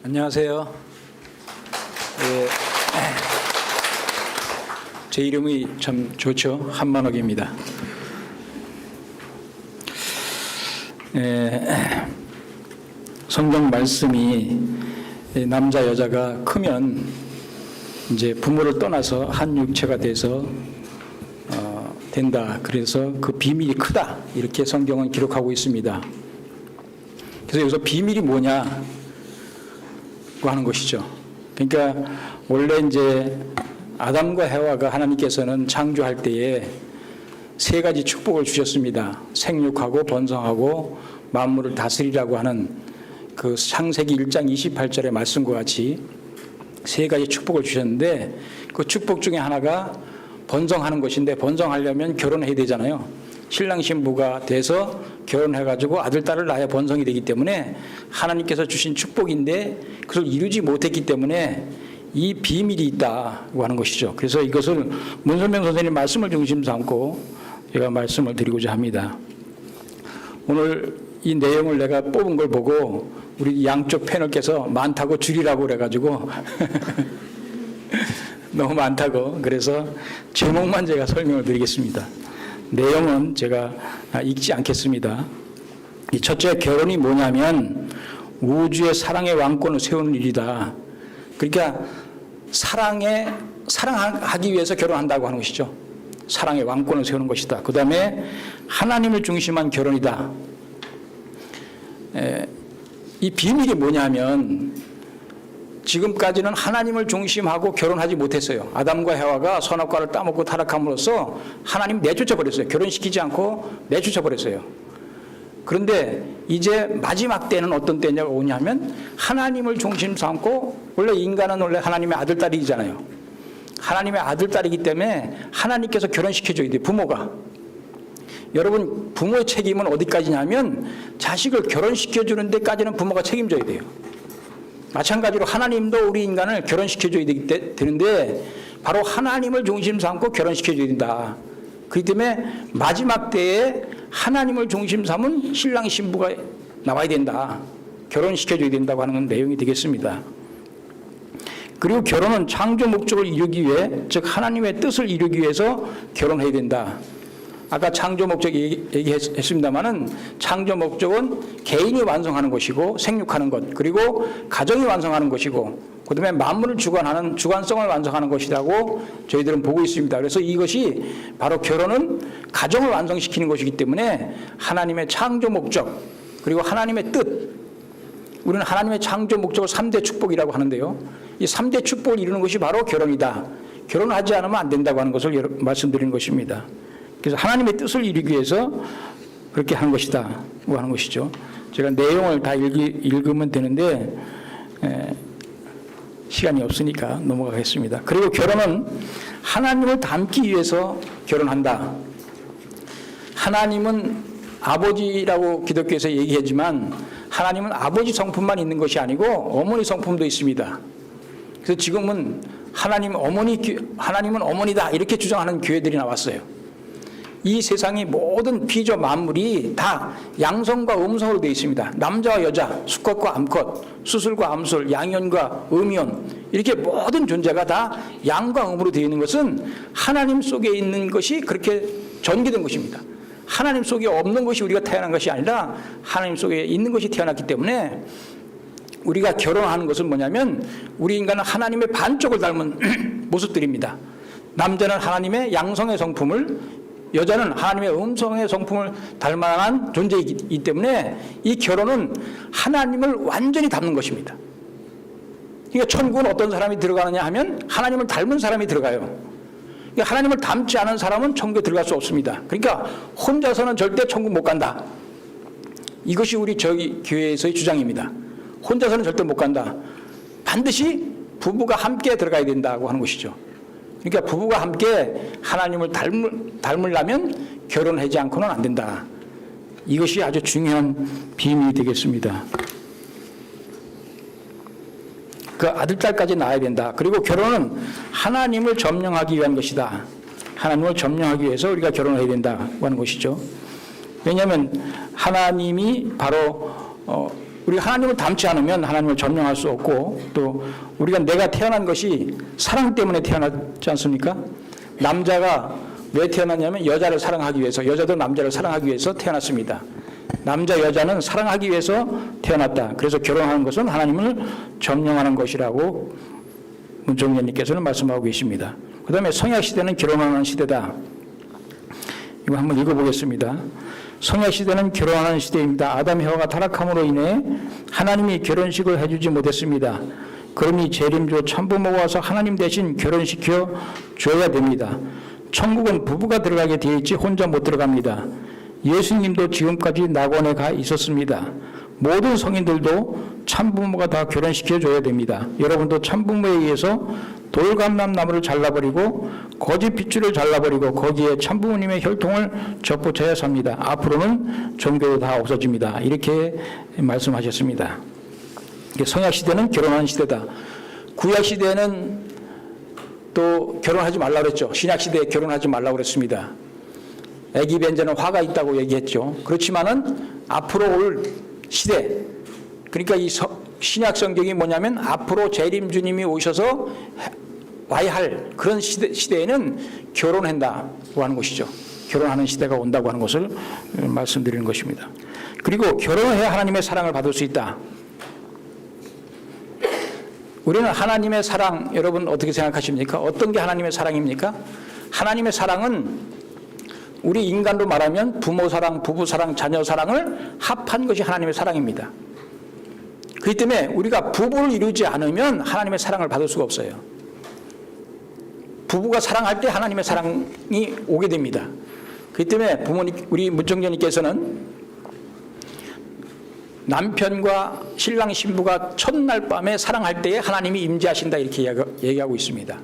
안녕하세요. 제 이름이 참 좋죠. 한만옥입니다. 성경 말씀이 남자 여자가 크면 이제 부모를 떠나서 한 육체가 돼서 된다. 그래서 그 비밀이 크다. 이렇게 성경은 기록하고 있습니다. 그래서 여기서 비밀이 뭐냐 하는 것이죠. 그러니까 원래 이제 아담과 해와가 하나님께서는 창조할 때에 세 가지 축복을 주셨습니다. 생육하고 번성하고 만물을 다스리라고 하는 그 창세기 1장 28절의 말씀과 같이 세 가지 축복을 주셨는데 그 축복 중에 하나가 번성하는 것인데 번성하려면 결혼해야 되잖아요. 신랑 신부가 돼서 결혼해가지고 아들, 딸을 낳아야 번성이 되기 때문에 하나님께서 주신 축복인데 그것을 이루지 못했기 때문에 이 비밀이 있다고 하는 것이죠. 그래서 이것을 문선명 선생님 말씀을 중심 삼고 제가 말씀을 드리고자 합니다. 오늘 이 내용을 내가 뽑은 걸 보고 우리 양쪽 패널께서 많다고 줄이라고 그래가지고 너무 많다고 그래서 제목만 제가 설명을 드리겠습니다. 내용은 제가 읽지 않겠습니다. 이 첫째, 결혼이 뭐냐면 우주의 사랑의 왕권을 세우는 일이다. 그러니까 사랑하기 위해서 결혼한다고 하는 것이죠. 사랑의 왕권을 세우는 것이다. 그 다음에 하나님을 중심한 결혼이다. 이 비밀이 뭐냐면 지금까지는 하나님을 중심하고 결혼하지 못했어요. 아담과 해와가 선악과를 따먹고 타락함으로써 하나님 내쫓아 버렸어요. 결혼시키지 않고 내쫓아 버렸어요. 그런데 이제 마지막 때는 어떤 때냐고 오냐면 하나님을 중심 삼고 원래 인간은 원래 하나님의 아들, 딸이잖아요. 하나님의 아들, 딸이기 때문에 하나님께서 결혼시켜줘야 돼요. 부모가. 여러분 부모의 책임은 어디까지냐면 자식을 결혼시켜주는 데까지는 부모가 책임져야 돼요. 마찬가지로 하나님도 우리 인간을 결혼시켜줘야 되는데 바로 하나님을 중심 삼고 결혼시켜줘야 된다. 그렇기 때문에 마지막 때에 하나님을 중심 삼은 신랑 신부가 나와야 된다. 결혼시켜줘야 된다고 하는 내용이 되겠습니다. 그리고 결혼은 창조 목적을 이루기 위해 즉 하나님의 뜻을 이루기 위해서 결혼해야 된다. 아까 창조 목적 얘기했습니다마는 창조 목적은 개인이 완성하는 것이고 생육하는 것 그리고 가정이 완성하는 것이고 그 다음에 만물을 주관하는 주관성을 완성하는 것이라고 저희들은 보고 있습니다. 그래서 이것이 바로 결혼은 가정을 완성시키는 것이기 때문에 하나님의 창조 목적 그리고 하나님의 뜻 우리는 하나님의 창조 목적을 3대 축복이라고 하는데요. 이 3대 축복을 이루는 것이 바로 결혼이다. 결혼하지 않으면 안 된다고 하는 것을 말씀드리는 것입니다. 그래서 하나님의 뜻을 이루기 위해서 그렇게 하는 것이다 하는 것이죠. 제가 내용을 다 읽으면 되는데 시간이 없으니까 넘어가겠습니다. 그리고 결혼은 하나님을 닮기 위해서 결혼한다. 하나님은 아버지라고 기독교에서 얘기하지만 하나님은 아버지 성품만 있는 것이 아니고 어머니 성품도 있습니다. 그래서 지금은 하나님은 어머니다 이렇게 주장하는 교회들이 나왔어요. 이 세상의 모든 피조 만물이 다 양성과 음성으로 되어 있습니다. 남자와 여자, 수컷과 암컷, 수술과 암술, 양현과 음현 이렇게 모든 존재가 다 양과 음으로 되어 있는 것은 하나님 속에 있는 것이 그렇게 전개된 것입니다. 하나님 속에 없는 것이 우리가 태어난 것이 아니라 하나님 속에 있는 것이 태어났기 때문에 우리가 결혼하는 것은 뭐냐면 우리 인간은 하나님의 반쪽을 닮은 모습들입니다. 남자는 하나님의 양성의 성품을 여자는 하나님의 음성의 성품을 닮아난 존재이기 때문에 이 결혼은 하나님을 완전히 닮는 것입니다. 그러니까 천국은 어떤 사람이 들어가느냐 하면 하나님을 닮은 사람이 들어가요. 그러니까 하나님을 닮지 않은 사람은 천국에 들어갈 수 없습니다. 그러니까 혼자서는 절대 천국 못 간다. 이것이 우리 저희 교회에서의 주장입니다. 혼자서는 절대 못 간다. 반드시 부부가 함께 들어가야 된다고 하는 것이죠. 그러니까 부부가 함께 하나님을 닮으려면 결혼하지 않고는 안 된다. 이것이 아주 중요한 비밀이 되겠습니다. 그 아들, 딸까지 낳아야 된다. 그리고 결혼은 하나님을 점령하기 위한 것이다. 하나님을 점령하기 위해서 우리가 결혼을 해야 된다고 하는 것이죠. 왜냐하면 하나님이 바로 우리가 하나님을 닮지 않으면 하나님을 점령할 수 없고, 또 우리가 내가 태어난 것이 사랑 때문에 태어났지 않습니까? 남자가 왜 태어났냐면 여자를 사랑하기 위해서, 여자도 남자를 사랑하기 위해서 태어났습니다. 남자 여자는 사랑하기 위해서 태어났다. 그래서 결혼하는 것은 하나님을 점령하는 것이라고 문종년님께서는 말씀하고 계십니다. 그 다음에 성약시대는 결혼하는 시대다. 이거 한번 읽어보겠습니다. 성약시대는 결혼하는 시대입니다. 아담 해와가 타락함으로 인해 하나님이 결혼식을 해주지 못했습니다. 그러니 재림조 참부모가 와서 하나님 대신 결혼시켜 줘야 됩니다. 천국은 부부가 들어가게 되어 있지 혼자 못 들어갑니다. 예수님도 지금까지 낙원에 가 있었습니다. 모든 성인들도 참부모가 다 결혼시켜 줘야 됩니다. 여러분도 참부모에 의해서 돌감람나무를 잘라버리고 거짓 핏줄을 잘라버리고 거기에 참부모님의 혈통을 접붙여야 삽니다. 앞으로는 종교도 다 없어집니다. 이렇게 말씀하셨습니다. 성약시대는 결혼하는 시대다. 구약시대는 또 결혼하지 말라고 그랬죠. 신약시대에 결혼하지 말라고 그랬습니다. 애기 벤제는 화가 있다고 얘기했죠. 그렇지만은 앞으로 올 시대, 그러니까 이 신약 성경이 뭐냐면 앞으로 재림 주님이 오셔서 와야 할 그런 시대에는 결혼한다고 하는 것이죠. 결혼하는 시대가 온다고 하는 것을 말씀드리는 것입니다. 그리고 결혼해야 하나님의 사랑을 받을 수 있다. 우리는 하나님의 사랑, 여러분 어떻게 생각하십니까? 어떤 게 하나님의 사랑입니까? 하나님의 사랑은 우리 인간로 말하면 부모 사랑, 부부 사랑, 자녀 사랑을 합한 것이 하나님의 사랑입니다. 그렇기 때문에 우리가 부부를 이루지 않으면 하나님의 사랑을 받을 수가 없어요. 부부가 사랑할 때 하나님의 사랑이 오게 됩니다. 그렇기 때문에 우리 문정전님께서는 남편과 신랑 신부가 첫날 밤에 사랑할 때에 하나님이 임재하신다 이렇게 얘기하고 있습니다.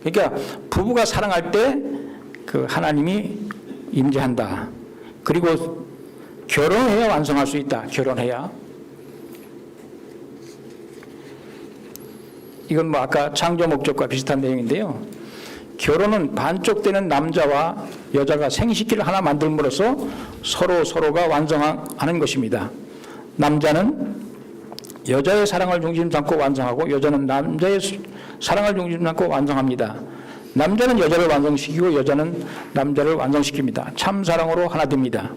그러니까 부부가 사랑할 때 그 하나님이 임재한다. 그리고 결혼해야 완성할 수 있다. 결혼해야. 이건 뭐 아까 창조 목적과 비슷한 내용인데요. 결혼은 반쪽되는 남자와 여자가 생식기를 하나 만들므로써 서로가 완성하는 것입니다. 남자는 여자의 사랑을 중심 삼고 완성하고 여자는 남자의 사랑을 중심 삼고 완성합니다. 남자는 여자를 완성시키고 여자는 남자를 완성시킵니다. 참 사랑으로 하나 됩니다.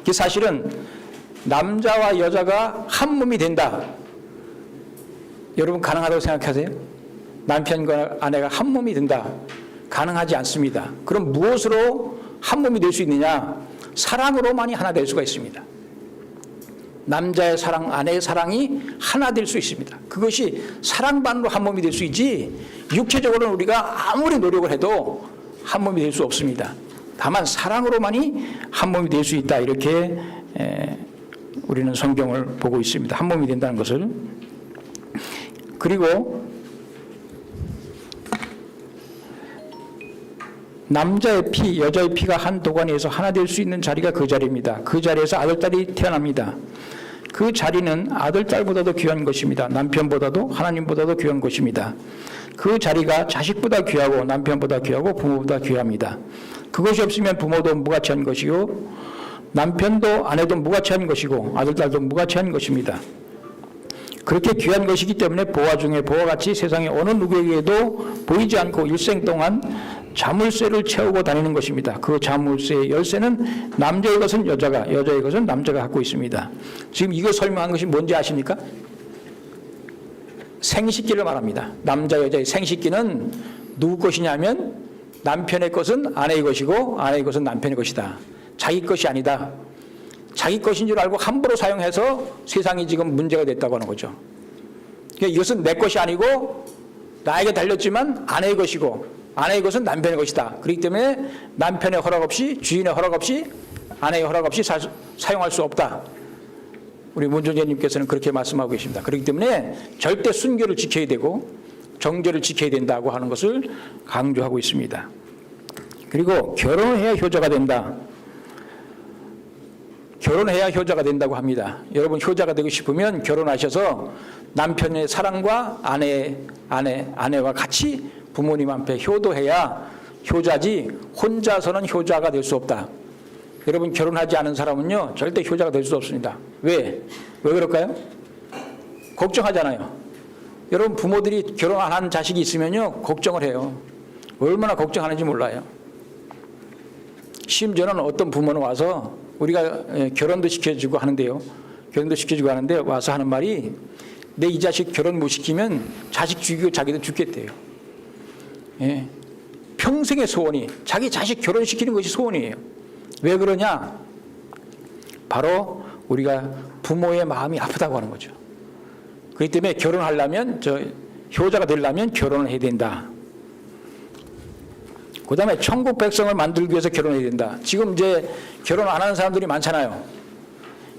이게 사실은 남자와 여자가 한 몸이 된다. 여러분 가능하다고 생각하세요? 남편과 아내가 한 몸이 된다. 가능하지 않습니다. 그럼 무엇으로 한 몸이 될 수 있느냐? 사랑으로만이 하나 될 수가 있습니다. 남자의 사랑, 아내의 사랑이 하나 될 수 있습니다. 그것이 사랑만으로 한 몸이 될 수 있지 육체적으로는 우리가 아무리 노력을 해도 한 몸이 될 수 없습니다. 다만 사랑으로만이 한 몸이 될 수 있다. 이렇게 우리는 성경을 보고 있습니다. 한 몸이 된다는 것을. 그리고 남자의 피, 여자의 피가 한 도가니에서 하나 될 수 있는 자리가 그 자리입니다. 그 자리에서 아들딸이 태어납니다. 그 자리는 아들딸보다도 귀한 것입니다. 남편보다도 하나님보다도 귀한 것입니다. 그 자리가 자식보다 귀하고 남편보다 귀하고 부모보다 귀합니다. 그것이 없으면 부모도 무가치한 것이고 남편도 아내도 무가치한 것이고 아들딸도 무가치한 것입니다. 그렇게 귀한 것이기 때문에 보화 중에 보화 같이 세상에 어느 누구에게도 보이지 않고 일생 동안 자물쇠를 채우고 다니는 것입니다. 그 자물쇠의 열쇠는 남자의 것은 여자가, 여자의 것은 남자가 갖고 있습니다. 지금 이거 설명한 것이 뭔지 아십니까? 생식기를 말합니다. 남자, 여자의 생식기는 누구 것이냐면 남편의 것은 아내의 것이고 아내의 것은 남편의 것이다. 자기 것이 아니다. 자기 것인 줄 알고 함부로 사용해서 세상이 지금 문제가 됐다고 하는 거죠. 그러니까 이것은 내 것이 아니고 나에게 달렸지만 아내의 것이고 아내의 것은 남편의 것이다. 그렇기 때문에 남편의 허락 없이 주인의 허락 없이 아내의 허락 없이 사용할 수 없다. 우리 문종재님께서는 그렇게 말씀하고 계십니다. 그렇기 때문에 절대 순교를 지켜야 되고 정죄를 지켜야 된다고 하는 것을 강조하고 있습니다. 그리고 결혼해야 효자가 된다. 결혼해야 효자가 된다고 합니다. 여러분 효자가 되고 싶으면 결혼하셔서 남편의 사랑과 아내와 같이 부모님 앞에 효도해야 효자지 혼자서는 효자가 될 수 없다. 여러분 결혼하지 않은 사람은요 절대 효자가 될 수 없습니다. 왜 그럴까요? 걱정하잖아요. 여러분 부모들이 결혼 안 한 자식이 있으면요 걱정을 해요. 얼마나 걱정하는지 몰라요. 심지어는 어떤 부모는 와서 우리가 결혼도 시켜주고 하는데요. 결혼도 시켜주고 하는데 와서 하는 말이 내 이 자식 결혼 못 시키면 자식 죽이고 자기도 죽겠대요. 예. 평생의 소원이 자기 자식 결혼시키는 것이 소원이에요. 왜 그러냐? 바로 우리가 부모의 마음이 아프다고 하는 거죠. 그렇기 때문에 결혼하려면 효자가 되려면 결혼을 해야 된다. 그 다음에 천국 백성을 만들기 위해서 결혼해야 된다. 지금 이제 결혼 안 하는 사람들이 많잖아요.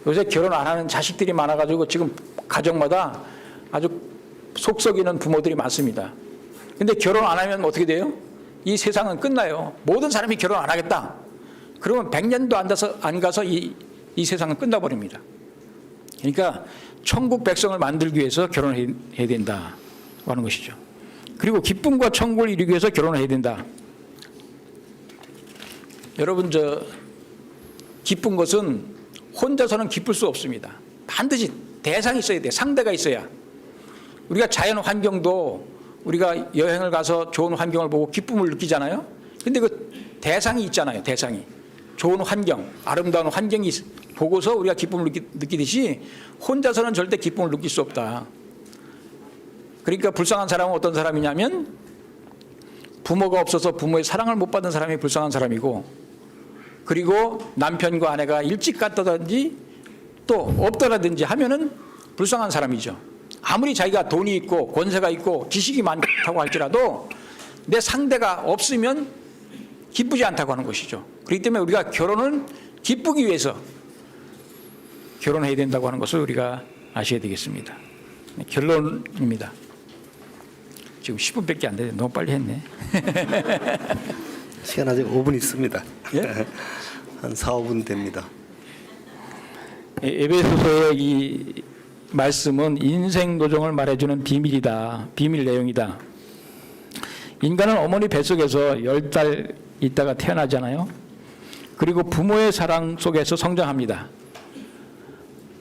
요새 결혼 안 하는 자식들이 많아가지고 지금 가정마다 아주 속 썩이는 부모들이 많습니다. 근데 결혼 안 하면 어떻게 돼요? 이 세상은 끝나요. 모든 사람이 결혼 안 하겠다. 그러면 100년도 안 가서 이 세상은 끝나버립니다. 그러니까 천국 백성을 만들기 위해서 결혼을 해야 된다고 하는 것이죠. 그리고 기쁨과 천국을 이루기 위해서 결혼을 해야 된다. 여러분 기쁜 것은 혼자서는 기쁠 수 없습니다. 반드시 대상이 있어야 돼. 상대가 있어야. 우리가 자연 환경도 우리가 여행을 가서 좋은 환경을 보고 기쁨을 느끼잖아요. 근데 그 대상이 있잖아요. 대상이. 좋은 환경, 아름다운 환경이 보고서 우리가 기쁨을 느끼듯이 혼자서는 절대 기쁨을 느낄 수 없다. 그러니까 불쌍한 사람은 어떤 사람이냐면 부모가 없어서 부모의 사랑을 못 받은 사람이 불쌍한 사람이고, 그리고 남편과 아내가 일찍 갔다든지 또 없더라든지 하면은 불쌍한 사람이죠. 아무리 자기가 돈이 있고 권세가 있고 지식이 많다고 할지라도 내 상대가 없으면 기쁘지 않다고 하는 것이죠. 그렇기 때문에 우리가 결혼은 기쁘기 위해서 결혼해야 된다고 하는 것을 우리가 아셔야 되겠습니다. 결론입니다. 지금 10분밖에 안 되네. 너무 빨리 했네. 시간 아직 5분 있습니다. 예? 한 4, 5분 됩니다. 에베소서의 이 말씀은 인생 도정을 말해주는 비밀이다. 비밀 내용이다. 인간은 어머니 뱃속에서 10달 있다가 태어나잖아요. 그리고 부모의 사랑 속에서 성장합니다.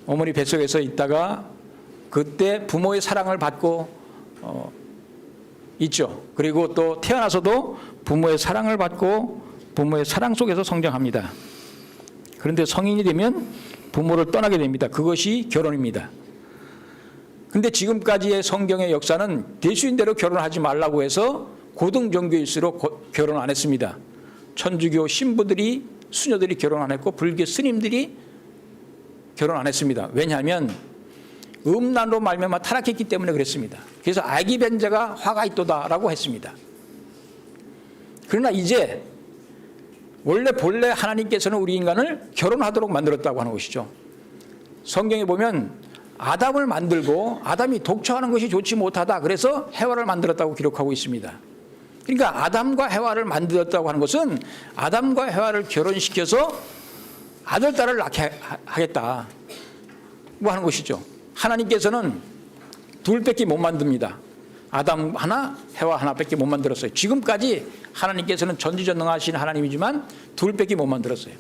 어머니 뱃속에서 있다가 그때 부모의 사랑을 받고 있죠. 그리고 또 태어나서도 부모의 사랑을 받고 부모의 사랑 속에서 성장합니다. 그런데 성인이 되면 부모를 떠나게 됩니다. 그것이 결혼입니다. 근데 지금까지의 성경의 역사는 대수인대로 결혼하지 말라고 해서 고등종교일수록 결혼 안 했습니다. 천주교 신부들이, 수녀들이 결혼 안 했고 불교 스님들이 결혼 안 했습니다. 왜냐하면 음란으로 말미암아 타락했기 때문에 그랬습니다. 그래서 아기 변제가 화가 있도다라고 했습니다. 그러나 이제 본래 하나님께서는 우리 인간을 결혼하도록 만들었다고 하는 것이죠. 성경에 보면 아담을 만들고 아담이 독처하는 것이 좋지 못하다. 그래서 해와를 만들었다고 기록하고 있습니다. 그러니까 아담과 해와를 만들었다고 하는 것은 아담과 해와를 결혼시켜서 아들, 딸을 낳게 하겠다 뭐 하는 것이죠. 하나님께서는 둘밖에 못 만듭니다. 아담 하나, 해와 하나밖에 못 만들었어요. 지금까지 하나님께서는 전지전능하신 하나님이지만 둘밖에 못 만들었어요.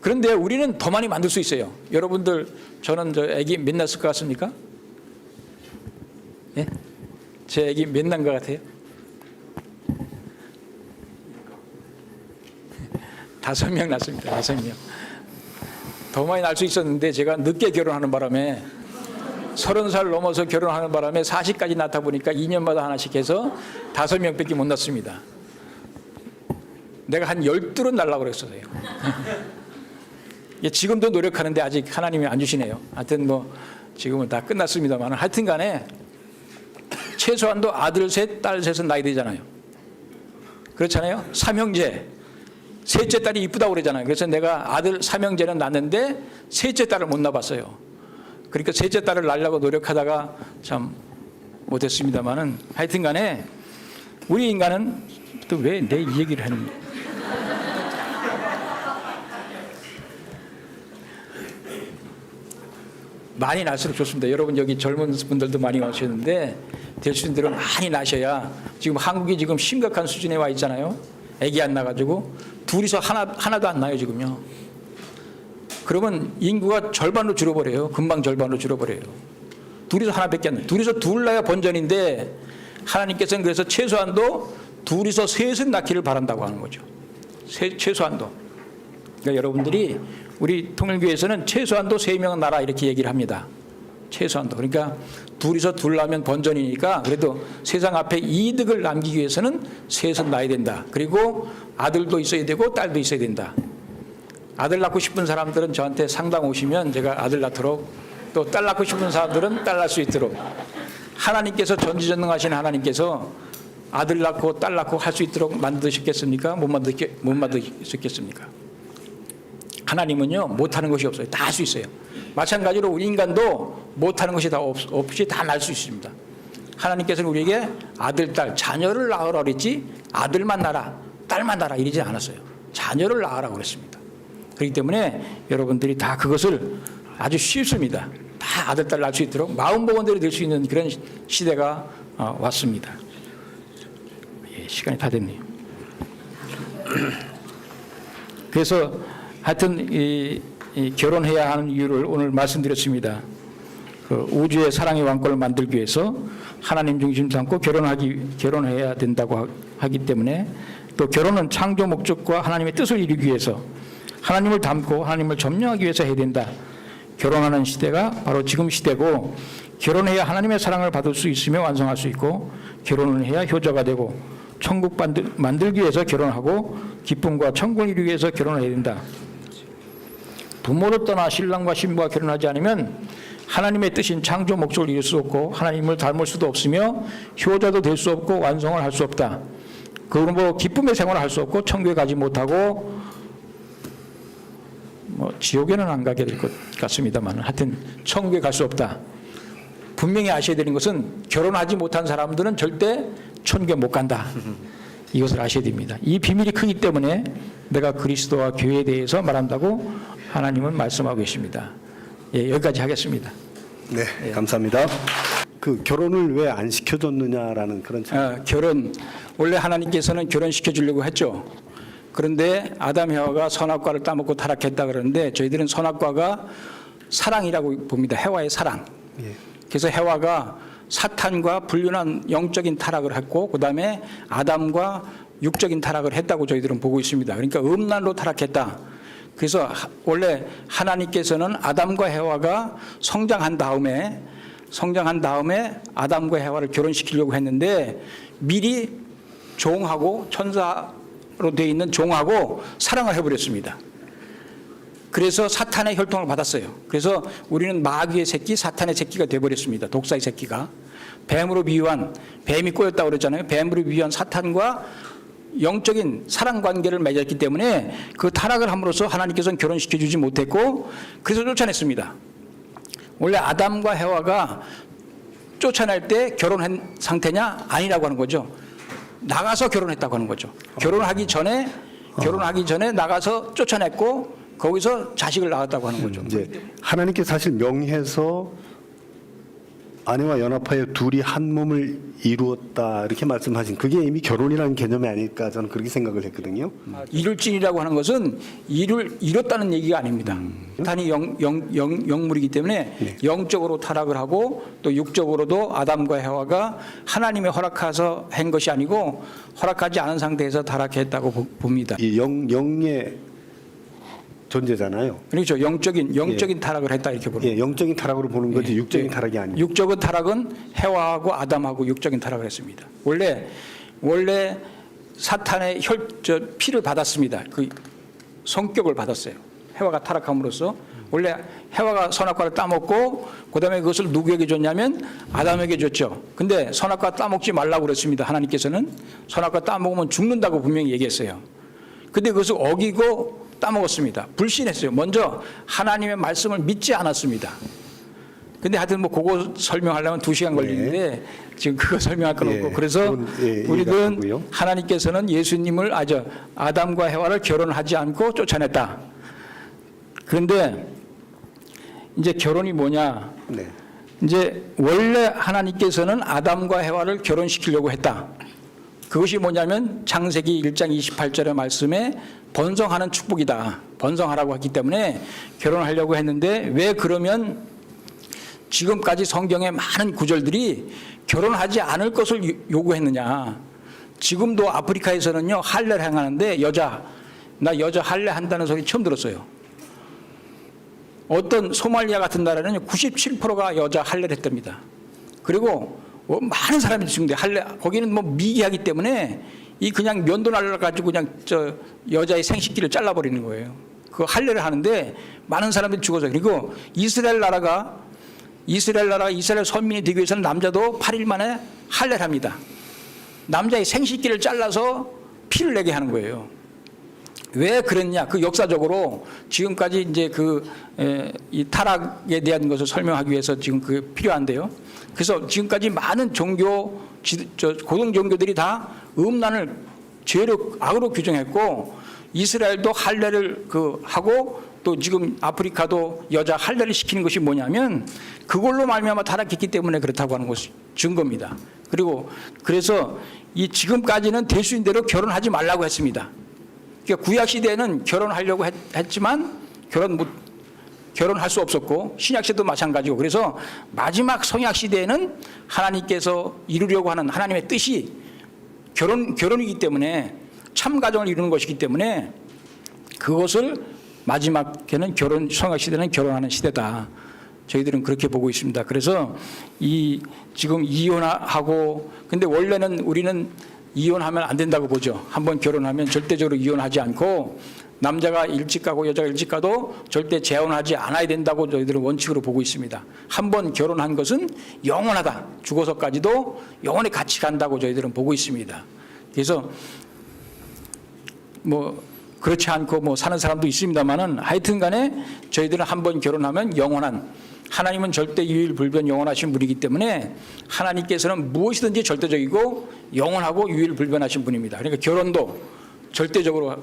그런데 우리는 더 많이 만들 수 있어요. 여러분들, 저는 아기 몇 낳았을 것 같습니까? 예? 제 아기 몇 낳은 것 같아요? 5명 낳았습니다. 5명. 더 많이 낳을 수 있었는데 제가 늦게 결혼하는 바람에 30살 넘어서 결혼하는 바람에 40까지 낳다 보니까 2년마다 하나씩 해서 5명밖에 못 낳습니다. 내가 한 12은 낳으려고 그랬어요. 지금도 노력하는데 아직 하나님이 안 주시네요. 하여튼 뭐 지금은 다 끝났습니다만 하여튼 간에 최소한도 아들 셋, 딸 셋은 낳아야 되잖아요. 그렇잖아요. 삼형제. 셋째 딸이 이쁘다고 그러잖아요. 그래서 내가 아들 삼형제는 낳았는데 셋째 딸을 못 낳았어요. 그러니까 셋째 딸을 낳으려고 노력하다가 참 못했습니다만은 하여튼 간에 우리 인간은 또 왜 내 이 얘기를 하는 거야? 많이 낳을수록 좋습니다. 여러분 여기 젊은 분들도 많이 오셨는데 대수님들은 많이 낳으셔야 지금 한국이 지금 심각한 수준에 와 있잖아요. 아기 안 낳아가지고 둘이서 하나도 안 낳아요 지금요. 그러면 인구가 절반으로 줄어버려요. 금방 절반으로 줄어버려요. 둘이서 하나밖에 안 돼요. 둘이서 둘 낳아야 번전인데 하나님께서는 그래서 최소한도 둘이서 셋은 낳기를 바란다고 하는 거죠. 최소한도. 그러니까 여러분들이 우리 통일교회에서는 최소한도 3명은 낳아라 이렇게 얘기를 합니다. 최소한도. 그러니까 둘이서 둘 낳으면 번전이니까 그래도 세상 앞에 이득을 남기기 위해서는 셋은 낳아야 된다. 그리고 아들도 있어야 되고 딸도 있어야 된다. 아들 낳고 싶은 사람들은 저한테 상담 오시면 제가 아들 낳도록, 또 딸 낳고 싶은 사람들은 딸 낳을 수 있도록, 하나님께서 전지전능하신 하나님께서 아들 낳고 딸 낳고 할 수 있도록 만드셨겠습니까? 못 만드셨겠습니까? 하나님은요 못하는 것이 없어요. 다 할 수 있어요. 마찬가지로 우리 인간도 못하는 것이 다 없이 다 낳을 수 있습니다. 하나님께서는 우리에게 아들, 딸, 자녀를 낳으라 그랬지 아들만 낳아라, 딸만 낳아라 이러지 않았어요. 자녀를 낳으라고 그랬습니다. 그렇기 때문에 여러분들이 다 그것을 아주 쉽습니다. 다 아들, 딸 낳을 수 있도록 마음복원대로 될 수 있는 그런 시대가 왔습니다. 예, 시간이 다 됐네요. 그래서 하여튼 이 결혼해야 하는 이유를 오늘 말씀드렸습니다. 그 우주의 사랑의 왕권을 만들기 위해서 하나님 중심 삼고 결혼해야 된다고 하기 때문에, 또 결혼은 창조 목적과 하나님의 뜻을 이루기 위해서 하나님을 닮고 하나님을 점령하기 위해서 해야 된다. 결혼하는 시대가 바로 지금 시대고, 결혼해야 하나님의 사랑을 받을 수 있으며 완성할 수 있고, 결혼을 해야 효자가 되고, 천국 만들기 위해서 결혼하고 기쁨과 천국을 이루기 위해서 결혼을 해야 된다. 부모를 떠나 신랑과 신부가 결혼하지 않으면 하나님의 뜻인 창조 목적을 이룰 수 없고 하나님을 닮을 수도 없으며 효자도 될 수 없고 완성을 할 수 없다. 그러므로 기쁨의 생활을 할 수 없고 천국에 가지 못하고 지옥에는 안 가게 될 것 같습니다만 하여튼 천국에 갈 수 없다. 분명히 아셔야 되는 것은 결혼하지 못한 사람들은 절대 천국에 못 간다. 이것을 아셔야 됩니다. 이 비밀이 크기 때문에 내가 그리스도와 교회에 대해서 말한다고 하나님은 말씀하고 계십니다. 예, 여기까지 하겠습니다. 네, 감사합니다. 그 결혼을 왜 안 시켜줬느냐라는 그런 결혼, 원래 하나님께서는 결혼시켜 주려고 했죠. 그런데 아담 해와가 선악과를 따먹고 타락했다 그러는데 저희들은 선악과가 사랑이라고 봅니다. 해와의 사랑. 예. 그래서 해와가 사탄과 불륜한 영적인 타락을 했고, 그 다음에 아담과 육적인 타락을 했다고 저희들은 보고 있습니다. 그러니까 음란로 타락했다. 그래서 원래 하나님께서는 아담과 해와가 성장한 다음에 아담과 해와를 결혼시키려고 했는데, 미리 종하고 천사로 되어 있는 종하고 사랑을 해버렸습니다. 그래서 사탄의 혈통을 받았어요. 그래서 우리는 마귀의 새끼, 사탄의 새끼가 되어버렸습니다. 독사의 새끼가. 뱀으로 비유한, 뱀이 꼬였다고 그랬잖아요. 뱀으로 비유한 사탄과 영적인 사랑 관계를 맺었기 때문에 그 타락을 함으로써 하나님께서는 결혼시켜주지 못했고, 그래서 쫓아냈습니다. 원래 아담과 해와가 쫓아낼 때 결혼한 상태냐? 아니라고 하는 거죠. 나가서 결혼했다고 하는 거죠. 결혼하기 전에 나가서 쫓아냈고 거기서 자식을 낳았다고 하는 거죠. 이제 하나님께서 사실 명해서 아내와 연합하여 둘이 한 몸을 이루었다 이렇게 말씀하신 그게 이미 결혼이라는 개념이 아닐까 저는 그렇게 생각을 했거든요. 이룰진이라고 하는 것은 이뤘다는 얘기가 아닙니다. 단이 영물이기 때문에 네. 영적으로 타락을 하고 또 육적으로도 아담과 해와가 하나님의 허락해서 한 것이 아니고 허락하지 않은 상태에서 타락했다고 봅니다. 이 영의 존재잖아요. 그렇죠. 영적인 타락을 했다 이렇게 보는. 예, 영적인 타락으로 보는 거지 육적인 타락이 아니에요. 육적인 타락은 해와하고 아담하고 육적인 타락을 했습니다. 원래 사탄의 피를 받았습니다. 그 성격을 받았어요. 해와가 타락함으로써 원래 해와가 선악과를 따먹고 그다음에 그것을 누구에게 줬냐면 아담에게 줬죠. 근데 선악과 따먹지 말라고 그랬습니다. 하나님께서는 선악과 따먹으면 죽는다고 분명히 얘기했어요. 근데 그것을 어기고 따먹었습니다. 불신했어요. 먼저 하나님의 말씀을 믿지 않았습니다. 근데 하여튼 그거 설명하려면 2시간 걸리는데 지금 그거 설명할 건 없고, 그래서 우리는 하나님께서는 예수님을 아담과 해와를 결혼하지 않고 쫓아냈다. 그런데 이제 결혼이 뭐냐? 네. 이제 원래 하나님께서는 아담과 해와를 결혼시키려고 했다. 그것이 뭐냐면 창세기 1장 28절의 말씀에 번성하는 축복이다. 번성하라고 했기 때문에 결혼하려고 했는데, 왜 그러면 지금까지 성경의 많은 구절들이 결혼하지 않을 것을 요구했느냐. 지금도 아프리카에서는요, 할례를 행하는데 나 여자 할례 한다는 소리 처음 들었어요. 어떤 소말리아 같은 나라는 97%가 여자 할례를 했답니다. 그리고 많은 사람이 지금 할례, 거기는 뭐 미개하기 때문에 이 그냥 면도 날라가지고 그냥 여자의 생식기를 잘라버리는 거예요. 그 할례를 하는데 많은 사람들이 죽어서. 그리고 이스라엘 선민이 되기 위해서는 남자도 8일 만에 할례를 합니다. 남자의 생식기를 잘라서 피를 내게 하는 거예요. 왜 그랬냐? 그 역사적으로 지금까지 이제 이 타락에 대한 것을 설명하기 위해서 지금 그 필요한데요. 그래서 지금까지 많은 고등 종교들이 다 음란을 죄로 악으로 규정했고, 이스라엘도 할례를 하고, 또 지금 아프리카도 여자 할례를 시키는 것이 뭐냐면 그걸로 말미암아 타락했기 때문에 그렇다고 하는 것이 증거입니다. 그래서 이 지금까지는 대수인대로 결혼하지 말라고 했습니다. 그러니까 구약 시대에는 결혼하려고 했지만 결혼할 수 없었고, 신약 시대도 마찬가지고, 그래서 마지막 성약 시대에는 하나님께서 이루려고 하는 하나님의 뜻이 결혼이기 때문에, 참 가정을 이루는 것이기 때문에 그것을 마지막에는 성약 시대는 결혼하는 시대다. 저희들은 그렇게 보고 있습니다. 그래서 지금 이혼하고, 근데 원래는 우리는 이혼하면 안 된다고 보죠. 한번 결혼하면 절대적으로 이혼하지 않고, 남자가 일찍 가고 여자가 일찍 가도 절대 재혼하지 않아야 된다고 저희들은 원칙으로 보고 있습니다. 한번 결혼한 것은 영원하다. 죽어서까지도 영원히 같이 간다고 저희들은 보고 있습니다. 그래서 그렇지 않고 사는 사람도 있습니다만은, 하여튼 간에 저희들은 한번 결혼하면 영원한, 하나님은 절대 유일불변 영원하신 분이기 때문에 하나님께서는 무엇이든지 절대적이고 영원하고 유일불변하신 분입니다. 그러니까 결혼도 절대적으로,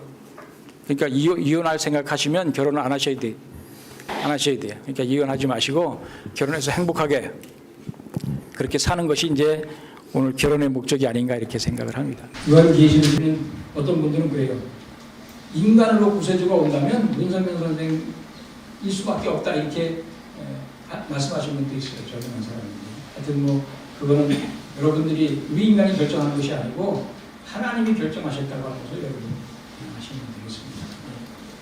그러니까 이혼할 생각하시면 결혼을 안 하셔야 돼요. 그러니까 이혼하지 마시고 결혼해서 행복하게 그렇게 사는 것이 이제 오늘 결혼의 목적이 아닌가 이렇게 생각을 합니다. 요한계시록에는 어떤 분들은 그래요. 인간으로 구세주가 온다면 문선명 선생일 수밖에 없다 이렇게 말씀하신 분도 있어요. 저는 한 사람인데. 하여튼 그거는 여러분들이 우리 인간이 결정하는 것이 아니고 하나님이 결정하셨다고 하면서 여러분 하시면 되겠습니다.